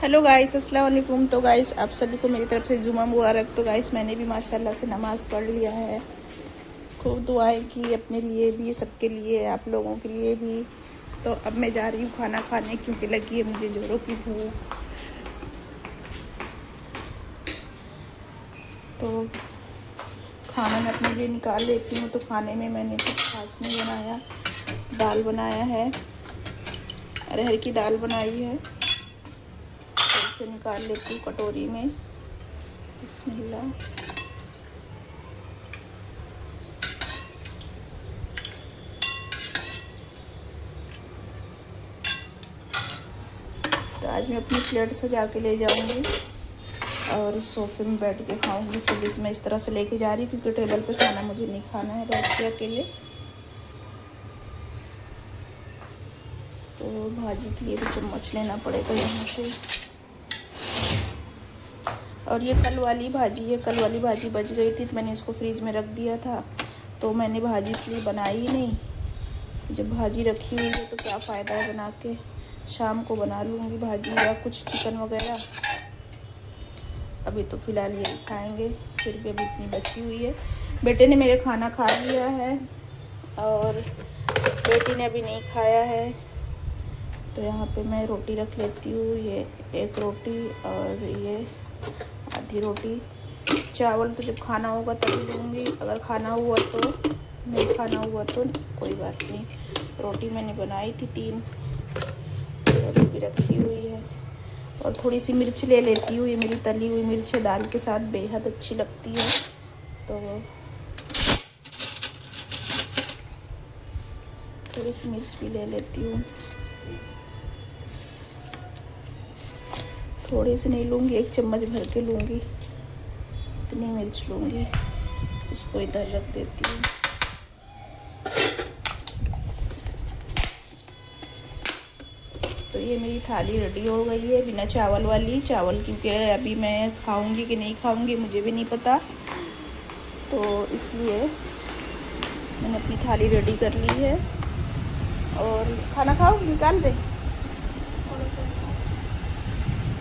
Hello guys, अस्सलाम वालेकुम। तो गाइस आप सभी को मेरी तरफ से जुमा मुबारक। तो गाइस मैंने भी माशाल्लाह से नमाज़ पढ़ लिया है। खूब दुआएं की अपने लिए भी, सबके लिए, आप लोगों के लिए भी। तो अब मैं जा रही हूँ खाना खाने, क्योंकि लगी है मुझे जोरों की भूख। तो खाना मैं अपने लिए निकाल लेती हूँ। तो खाने में मैंने कुछ खास नहीं बनाया। दाल बनाया है, अरहर की दाल बनाई है। तो इसे निकाल लेती हूँ कटोरी में। बिस्मिल्लाह। तो आज मैं अपनी प्लेट सजा के ले जाऊंगी और सोफे में बैठ के खाऊंगी। इस वजह से मैं इस तरह से लेके जा रही हूँ, क्योंकि टेबल पे खाना मुझे नहीं खाना है बैठ के अकेले। तो भाजी के लिए भी चम्मच लेना पड़ेगा यहाँ से। और ये कल वाली भाजी है, कल वाली भाजी बच गई थी तो मैंने इसको फ्रिज में रख दिया था। तो मैंने भाजी इसलिए बनाई ही नहीं। जब भाजी रखी हुई है तो क्या फ़ायदा है बना के। शाम को बना लूँगी भाजी या कुछ चिकन वगैरह। अभी तो फ़िलहाल यही खाएंगे। फिर भी अभी इतनी बची हुई है। बेटे ने मेरे खाना खा लिया है और बेटी ने अभी नहीं खाया है। तो यहाँ पे मैं रोटी रख लेती हूँ। ये एक रोटी और ये आधी रोटी। चावल तो जब खाना होगा तभी लूँगी, अगर खाना हुआ तो, नहीं खाना हुआ तो कोई बात नहीं। रोटी मैंने बनाई थी 3, रोटी भी रखी हुई है। और थोड़ी सी मिर्च ले लेती हूँ। ये मेरी तली हुई मिर्च है, दाल के साथ बेहद अच्छी लगती है। तो थोड़ी सी मिर्च भी ले लेती हूँ। थोड़ी सी नहीं लूँगी, 1 चम्मच भर के लूँगी, इतनी मिर्च लूँगी। इसको इधर रख देती हूँ। तो ये मेरी थाली रेडी हो गई है बिना चावल वाली। चावल क्योंकि अभी मैं खाऊंगी कि नहीं खाऊंगी मुझे भी नहीं पता, तो इसलिए मैंने अपनी थाली रेडी कर ली है। और खाना खाओगी, निकाल दे।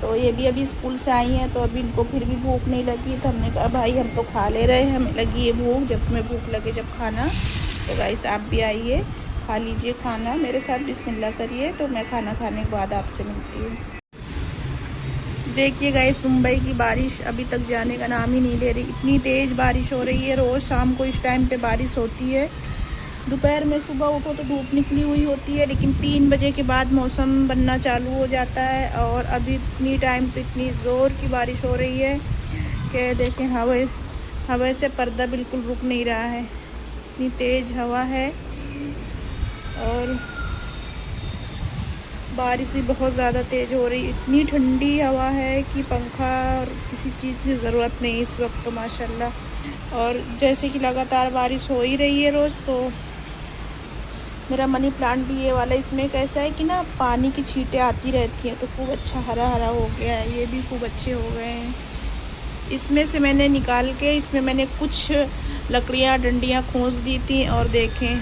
तो ये भी अभी स्कूल से आई हैं, तो अभी इनको फिर भी भूख नहीं लगी। तो हमने कहा भाई हम तो खा ले रहे हैं, हमें लगी है भूख, जब तुम्हें भूख लगे जब खाना। तो गाइस आप भी आइए, खा लीजिए खाना मेरे साथ, बिस्मिल्लाह करिए। तो मैं खाना खाने के बाद आपसे मिलती हूँ। देखिए गाइस, मुंबई की बारिश अभी तक जाने का नाम ही नहीं ले रही। इतनी तेज़ बारिश हो रही है। रोज़ शाम को इस टाइम पे बारिश होती है। दोपहर में सुबह उठो तो धूप निकली हुई होती है, लेकिन 3 बजे के बाद मौसम बनना चालू हो जाता है। और अभी इतनी टाइम तो इतनी ज़ोर की बारिश हो रही है कि देखें, हवा से पर्दा बिल्कुल रुक नहीं रहा है। इतनी तेज़ हवा है और बारिश भी बहुत ज़्यादा तेज़ हो रही। इतनी ठंडी हवा है कि पंखा और किसी चीज़ की ज़रूरत नहीं इस वक्त तो माशाल्लाह। और जैसे कि लगातार बारिश हो ही रही है रोज़, तो मेरा मनी प्लांट भी ये वाला, इसमें कैसा है कि ना पानी की छींटें आती रहती हैं, तो खूब अच्छा हरा हरा हो गया है। ये भी खूब अच्छे हो गए हैं। इसमें से मैंने निकाल के, इसमें मैंने कुछ लकड़ियाँ डंडियाँ खोस दी थी। और देखें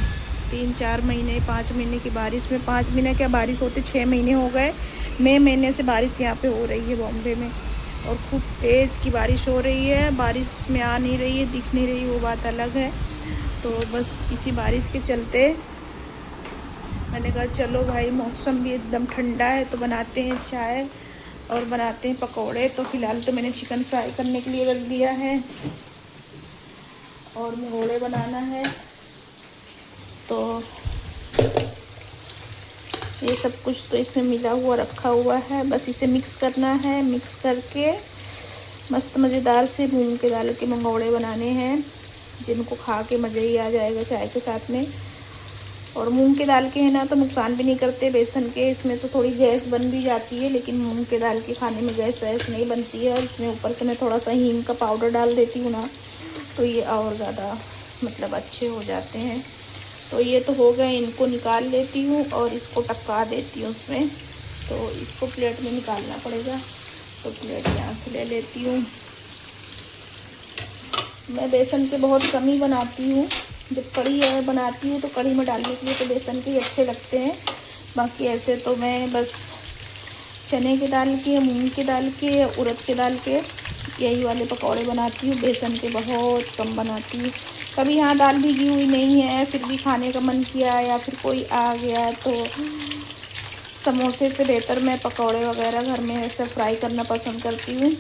3-4 महीने 5 महीने की बारिश में, 5 महीने क्या बारिश होते 6 महीने हो गए। मई महीने से बारिश यहाँ पे हो रही है बॉम्बे में, और खूब तेज़ की बारिश हो रही है। बारिश में आ नहीं रही है, दिख नहीं रही, वो बात अलग है। तो बस इसी बारिश के चलते मैंने कहा चलो भाई, मौसम भी एकदम ठंडा है, तो बनाते हैं चाय और बनाते हैं पकोड़े। तो फ़िलहाल तो मैंने चिकन फ्राई करने के लिए रख दिया है और मंगोड़े बनाना है। तो ये सब कुछ तो इसमें मिला हुआ रखा हुआ है, बस इसे मिक्स करना है। मिक्स करके मस्त मज़ेदार से मूंग के दाल के मंगोड़े बनाने हैं, जिनको खा के मज़े ही आ जाएगा चाय के साथ में। और मूंग के दाल के हैं ना, तो नुकसान भी नहीं करते बेसन के। इसमें तो थोड़ी गैस बन भी जाती है, लेकिन मूंग के दाल के खाने में गैस वैस नहीं बनती है। और इसमें ऊपर से मैं थोड़ा सा हींग का पाउडर डाल देती हूँ ना, तो ये और ज़्यादा मतलब अच्छे हो जाते हैं। तो ये तो हो गए, इनको निकाल लेती हूँ और इसको टपका देती हूँ उसमें। तो इसको प्लेट में निकालना पड़ेगा, तो प्लेट यहाँ से ले लेती हूँ। मैं बेसन के बहुत कम ही बनाती हूँ। जब कढ़ी बनाती हूँ तो कढ़ी में डालने के लिए तो बेसन के ही अच्छे लगते हैं। बाकी ऐसे तो मैं बस चने की दाल के, मूंग की दाल के, उड़द के दाल के यही वाले पकौड़े बनाती हूँ। बेसन के बहुत कम बनाती हूँ। कभी यहाँ दाल भिगी हुई नहीं है फिर भी खाने का मन किया या फिर कोई आ गया तो समोसे से बेहतर मैं पकौड़े वगैरह घर में ऐसे फ्राई करना पसंद करती हूँ।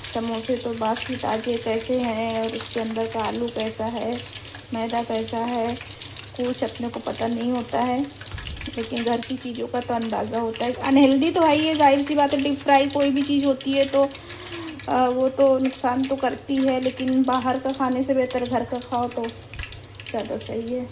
समोसे तो बासी ताज़े कैसे हैं और उसके अंदर का आलू कैसा है, मैदा कैसा है, कुछ अपने को पता नहीं होता है, लेकिन घर की चीज़ों का तो अंदाज़ा होता है। अनहेल्दी तो है ही है, जाहिर सी बात है। डीप फ्राई कोई भी चीज़ होती है तो वो तो नुकसान तो करती है, लेकिन बाहर का खाने से बेहतर घर का खाओ तो ज़्यादा सही है।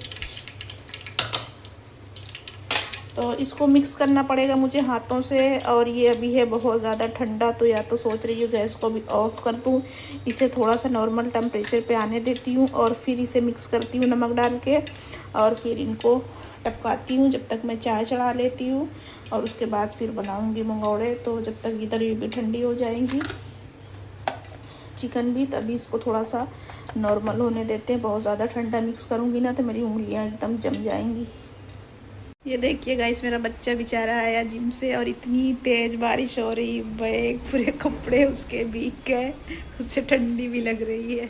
तो इसको मिक्स करना पड़ेगा मुझे हाथों से, और ये अभी है बहुत ज़्यादा ठंडा, तो या तो सोच रही हूँ गैस को भी ऑफ़ कर दूँ, इसे थोड़ा सा नॉर्मल टेम्परेचर पे आने देती हूँ और फिर इसे मिक्स करती हूँ नमक डाल के, और फिर इनको टपकाती हूँ जब तक मैं चाय चढ़ा लेती हूँ, और उसके बाद फिर बनाऊँगी मंगौड़े। तो जब तक इधर ये भी ठंडी हो जाएंगी चिकन भी, तभी इसको थोड़ा सा नॉर्मल होने देते हैं। बहुत ज़्यादा ठंडा मिक्स करूँगी ना तो मेरी उंगलियाँ एकदम जम जाएंगी। ये देखिए गाइस, मेरा बच्चा बेचारा आया जिम से और इतनी तेज़ बारिश हो रही, बैग पूरे कपड़े उसके भीग गए, उससे ठंडी भी लग रही है।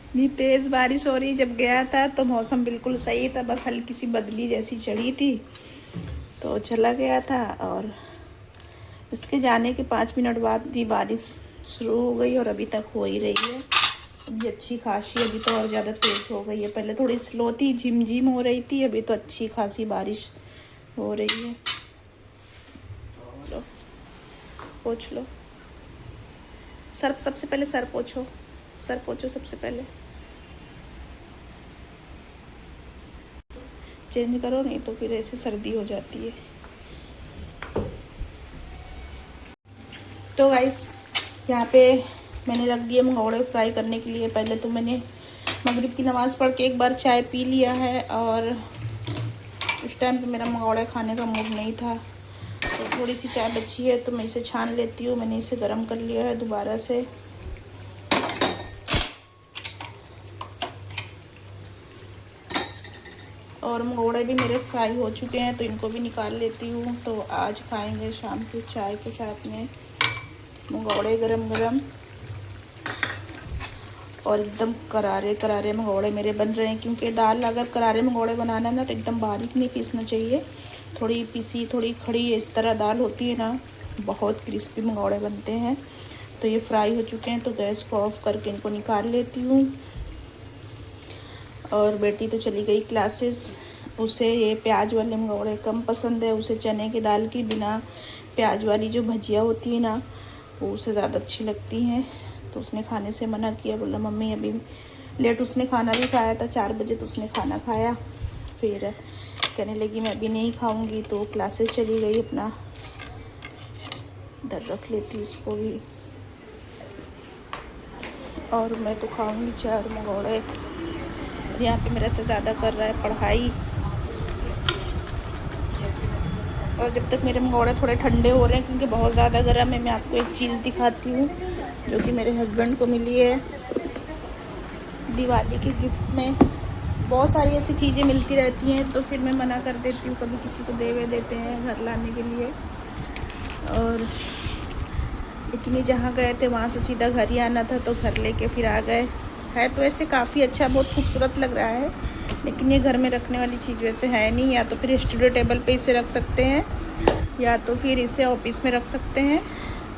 इतनी तेज़ बारिश हो रही, जब गया था तो मौसम बिल्कुल सही था, बस हल्की सी बदली जैसी चढ़ी थी तो चला गया था, और इसके जाने के 5 मिनट बाद ही बारिश शुरू हो गई और अभी तक हो ही रही है। अभी अच्छी खासी, अभी तो और ज़्यादा तेज़ हो गई है। पहले थोड़ी स्लो थी, झिम हो रही थी, अभी तो अच्छी खासी बारिश हो रही है। लो पोंछ लो सर, सबसे पहले सर पोंछो, सर पोंछो सबसे पहले, चेंज करो नहीं तो फिर ऐसे सर्दी हो जाती है। तो गाइस यहाँ पे मैंने रख दिए मंगौड़े फ्राई करने के लिए। पहले तो मैंने मगरिब की नमाज़ पढ़ के एक बार चाय पी लिया है, और उस टाइम पे मेरा मंगौड़े खाने का मूड नहीं था, तो थोड़ी सी चाय बची है तो मैं इसे छान लेती हूँ। मैंने इसे गर्म कर लिया है दोबारा से, और मंगौड़े भी मेरे फ्राई हो चुके हैं तो इनको भी निकाल लेती हूँ। तो आज खाएंगे शाम की चाय के साथ में मंगौड़े गरम गरम, और एकदम करारे करारे मंगौड़े मेरे बन रहे हैं। क्योंकि दाल अगर करारे मंगौड़े बनाना है ना तो एकदम बारीक नहीं पीसना चाहिए, थोड़ी पीसी थोड़ी खड़ी इस तरह दाल होती है ना, बहुत क्रिस्पी मंगौड़े बनते हैं। तो ये फ्राई हो चुके हैं तो गैस को ऑफ करके इनको निकाल लेती हूँ। और बेटी तो चली गई क्लासेस, उसे ये प्याज वाले मंगौड़े कम पसंद है, उसे चने की दाल की बिना प्याज वाली जो भजिया होती है ना वो उसे ज़्यादा अच्छी लगती हैं। तो उसने खाने से मना किया, बोला मम्मी अभी लेट, उसने खाना भी खाया था 4 बजे, तो उसने खाना खाया, फिर कहने लगी मैं अभी नहीं खाऊंगी, तो क्लासेस चली गई अपना। इधर रख लेती उसको भी, और मैं तो खाऊंगी 4 मंगौड़े। यहाँ पे मेरा से ज़्यादा कर रहा है पढ़ाई, और जब तक मेरे मंगौड़े थोड़े ठंडे हो रहे हैं क्योंकि बहुत ज़्यादा गर्म है, मैं आपको एक चीज़ दिखाती हूँ जो कि मेरे हस्बैंड को मिली है दिवाली के गिफ्ट में। बहुत सारी ऐसी चीज़ें मिलती रहती हैं तो फिर मैं मना कर देती हूँ, कभी किसी को देवे देते हैं घर लाने के लिए, और लेकिन ये जहाँ गए थे वहाँ से सीधा घर ही आना था तो घर लेके फिर आ गए। है तो ऐसे काफ़ी अच्छा, बहुत खूबसूरत लग रहा है, लेकिन ये घर में रखने वाली चीज़ वैसे है नहीं। या तो फिर स्टूडियो टेबल पे इसे रख सकते हैं, या तो फिर इसे ऑफिस में रख सकते हैं।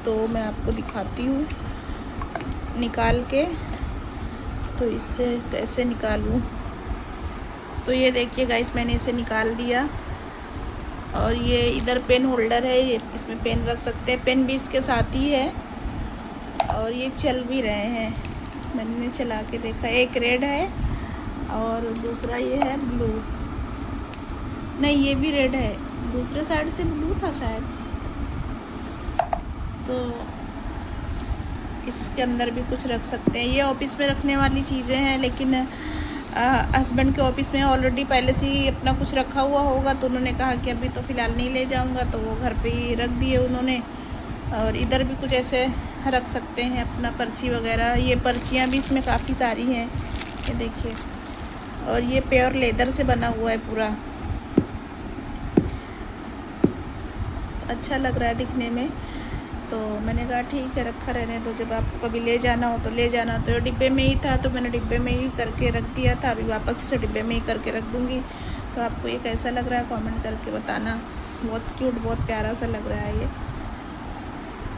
तो मैं आपको दिखाती हूँ निकाल के, तो इससे कैसे निकालूँ। तो ये देखिए गाइस, मैंने इसे निकाल दिया, और ये इधर पेन होल्डर है, ये इसमें पेन रख सकते हैं, पेन भी इसके साथ ही है, और ये चल भी रहे हैं, मैंने चला के देखा। एक रेड है और दूसरा ये है ब्लू, नहीं ये भी रेड है, दूसरे साइड से ब्लू था शायद। तो इसके अंदर भी कुछ रख सकते हैं, ये ऑफिस में रखने वाली चीज़ें हैं, लेकिन हस्बैंड के ऑफिस में ऑलरेडी पहले से ही अपना कुछ रखा हुआ होगा, तो उन्होंने कहा कि अभी तो फ़िलहाल नहीं ले जाऊंगा, तो वो घर पे ही रख दिए उन्होंने। और इधर भी कुछ ऐसे रख सकते हैं अपना पर्ची वगैरह, ये पर्चियाँ भी इसमें काफ़ी सारी हैं, ये देखिए। और ये प्योर लेदर से बना हुआ है पूरा, अच्छा लग रहा है दिखने में। तो मैंने कहा ठीक है, रखा रहने दो, जब आपको कभी ले जाना हो तो ले जाना। तो डिब्बे में ही था तो मैंने डिब्बे में ही करके रख दिया था, अभी वापस इसे डिब्बे में ही करके रख दूँगी। तो आपको ये कैसा लग रहा है कमेंट करके बताना। बहुत क्यूट, बहुत प्यारा सा लग रहा है ये।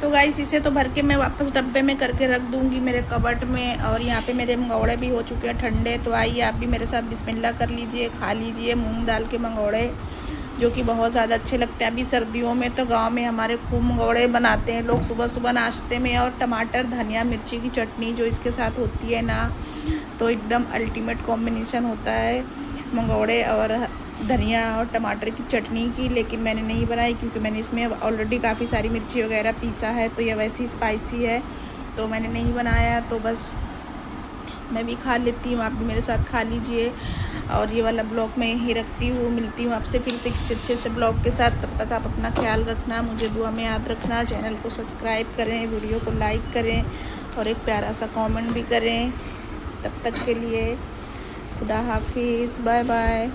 तो गाइस इसे तो भर के मैं वापस डब्बे में करके रख दूँगी मेरे कबर्ड में। और यहाँ पे मेरे मंगौड़े भी हो चुके हैं ठंडे। तो आइए आप भी मेरे साथ बिस्मिल्लाह कर लीजिए, खा लीजिए मूंग दाल के मंगौड़े, जो कि बहुत ज़्यादा अच्छे लगते हैं। अभी सर्दियों में तो गांव में हमारे खूब मंगौड़े बनाते हैं लोग सुबह सुबह नाश्ते में। और टमाटर, धनिया, मिर्ची की चटनी जो इसके साथ होती है ना, तो एकदम अल्टीमेट कॉम्बिनेशन होता है मंगौड़े और धनिया और टमाटर की चटनी की। लेकिन मैंने नहीं बनाई क्योंकि मैंने इसमें ऑलरेडी काफ़ी सारी मिर्ची वगैरह पीसा है, तो यह वैसी स्पाइसी है, तो मैंने नहीं बनाया। तो बस मैं भी खा लेती हूँ, आप भी मेरे साथ खा लीजिए। और ये वाला ब्लॉग मैं यहीं रखती हूँ, मिलती हूँ आपसे फिर से किसी अच्छे से ब्लॉग के साथ। तब तक आप अपना ख्याल रखना, मुझे दुआ में याद रखना। चैनल को सब्सक्राइब करें, वीडियो को लाइक करें और एक प्यारा सा कमेंट भी करें। तब तक के लिए खुदा हाफिज़, बाय बाय।